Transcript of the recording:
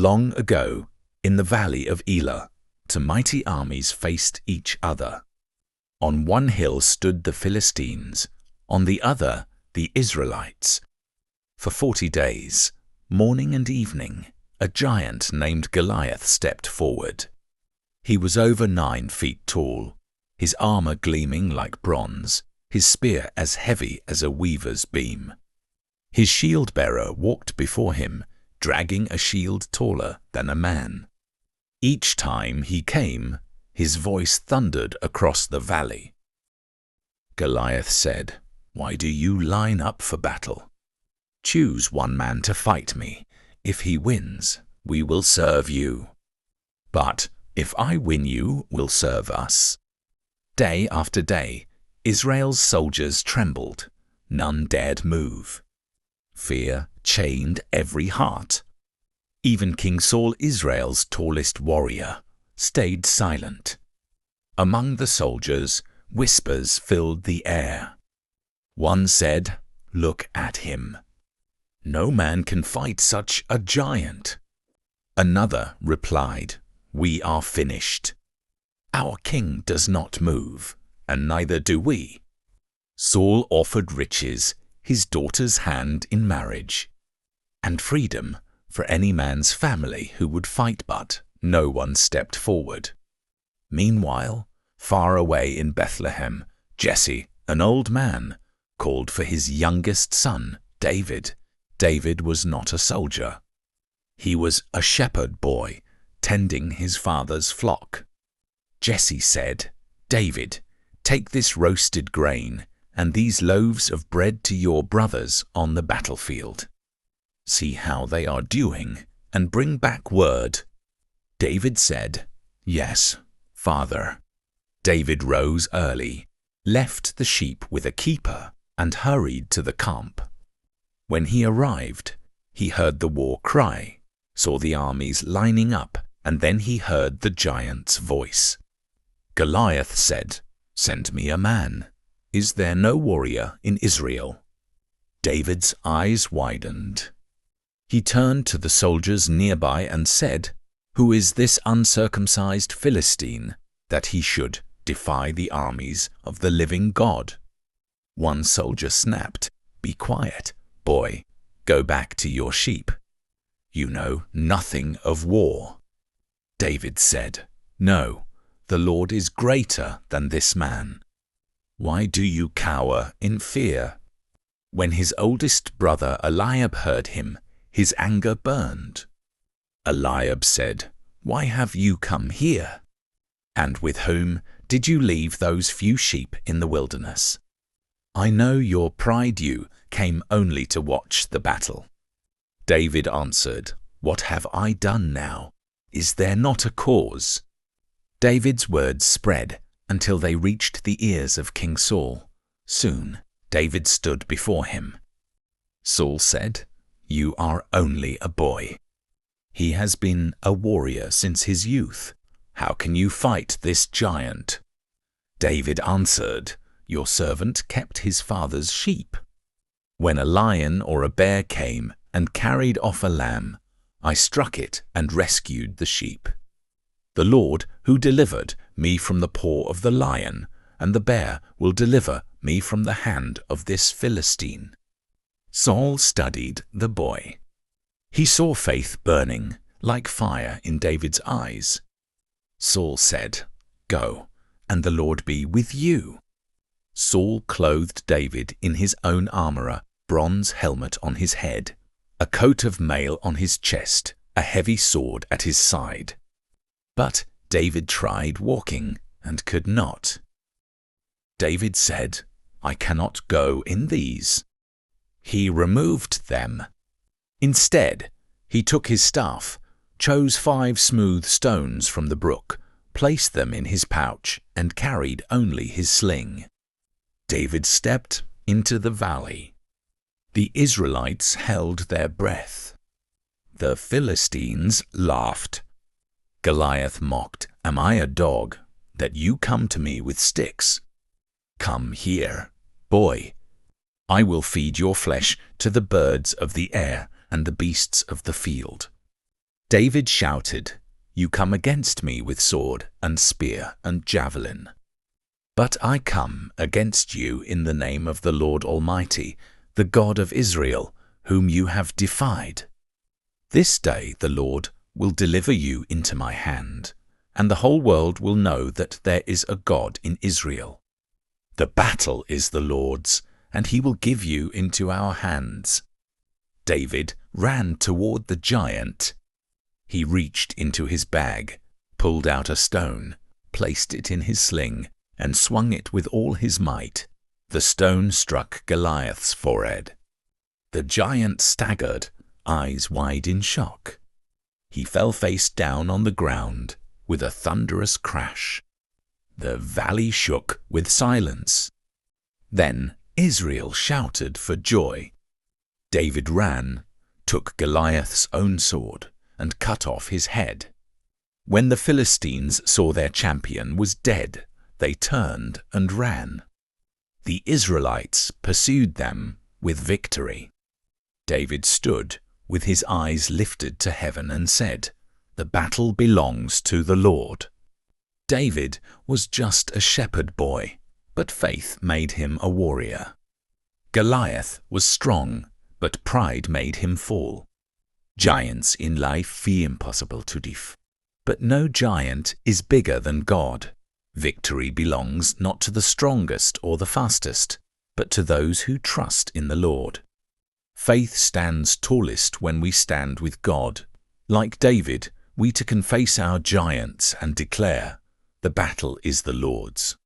Long ago, in the valley of Elah, two mighty armies faced each other. On one hill stood the Philistines, on the other the Israelites. For 40 days, morning and evening, a giant named Goliath stepped forward. He was over 9 feet tall, his armor gleaming like bronze, his spear as heavy as a weaver's beam. His shield-bearer walked before him, dragging a shield taller than a man. Each time he came, his voice thundered across the valley. Goliath said, "Why do you line up for battle? Choose one man to fight me. If he wins, we will serve you. But if I win, you will serve us." Day after day, Israel's soldiers trembled. None dared move. Fear chained every heart. Even King Saul, Israel's tallest warrior, stayed silent. Among the soldiers, whispers filled the air. One said, "Look at him. No man can fight such a giant." Another replied, "We are finished. Our king does not move, and neither do we." Saul offered riches, his daughter's hand in marriage, and freedom for any man's family who would fight, but no one stepped forward. Meanwhile, far away in Bethlehem, Jesse, an old man, called for his youngest son, David. David was not a soldier. He was a shepherd boy, tending his father's flock. Jesse said, "David, take this roasted grain and these loaves of bread to your brothers on the battlefield. See how they are doing, and bring back word." David said, "Yes, Father." David rose early, left the sheep with a keeper, and hurried to the camp. When he arrived, he heard the war cry, saw the armies lining up, and then he heard the giant's voice. Goliath said, "Send me a man. Is there no warrior in Israel?" David's eyes widened. He turned to the soldiers nearby and said, "Who is this uncircumcised Philistine, that he should defy the armies of the living God?" One soldier snapped, "Be quiet, boy. Go back to your sheep. You know nothing of war." David said, "No, the Lord is greater than this man. Why do you cower in fear?" When his oldest brother Eliab heard him, his anger burned. Eliab said, "Why have you come here? And with whom did you leave those few sheep in the wilderness? I know your pride. You came only to watch the battle." David answered, "What have I done now? Is there not a cause?" David's words spread until they reached the ears of King Saul. Soon David stood before him. Saul said, "You are only a boy. He has been a warrior since his youth. How can you fight this giant?" David answered, "Your servant kept his father's sheep. When a lion or a bear came and carried off a lamb, I struck it and rescued the sheep. The Lord who delivered me from the paw of the lion and the bear will deliver me from the hand of this Philistine." Saul studied the boy. He saw faith burning like fire in David's eyes. Saul said, "Go, and the Lord be with you." Saul clothed David in his own armor, a bronze helmet on his head, a coat of mail on his chest, a heavy sword at his side. But David tried walking and could not. David said, "I cannot go in these." He removed them. Instead, he took his staff, chose 5 smooth stones from the brook, placed them in his pouch, and carried only his sling. David stepped into the valley. The Israelites held their breath. The Philistines laughed. Goliath mocked, "Am I a dog, that you come to me with sticks? Come here, boy. I will feed your flesh to the birds of the air and the beasts of the field." David shouted, "You come against me with sword and spear and javelin. But I come against you in the name of the Lord Almighty, the God of Israel, whom you have defied. This day the Lord will deliver you into my hand, and the whole world will know that there is a God in Israel. The battle is the Lord's, and he will give you into our hands." David ran toward the giant. He reached into his bag, pulled out a stone, placed it in his sling, and swung it with all his might. The stone struck Goliath's forehead. The giant staggered, eyes wide in shock. He fell face down on the ground with a thunderous crash. The valley shook with silence. Then Israel shouted for joy. David ran, took Goliath's own sword, and cut off his head. When the Philistines saw their champion was dead, they turned and ran. The Israelites pursued them with victory. David stood with his eyes lifted to heaven and said, "The battle belongs to the Lord." David was just a shepherd boy, but faith made him a warrior. Goliath was strong, but pride made him fall. Giants in life feel impossible to defeat, but no giant is bigger than God. Victory belongs not to the strongest or the fastest, but to those who trust in the Lord. Faith stands tallest when we stand with God. Like David, we too can face our giants and declare, "The battle is the Lord's."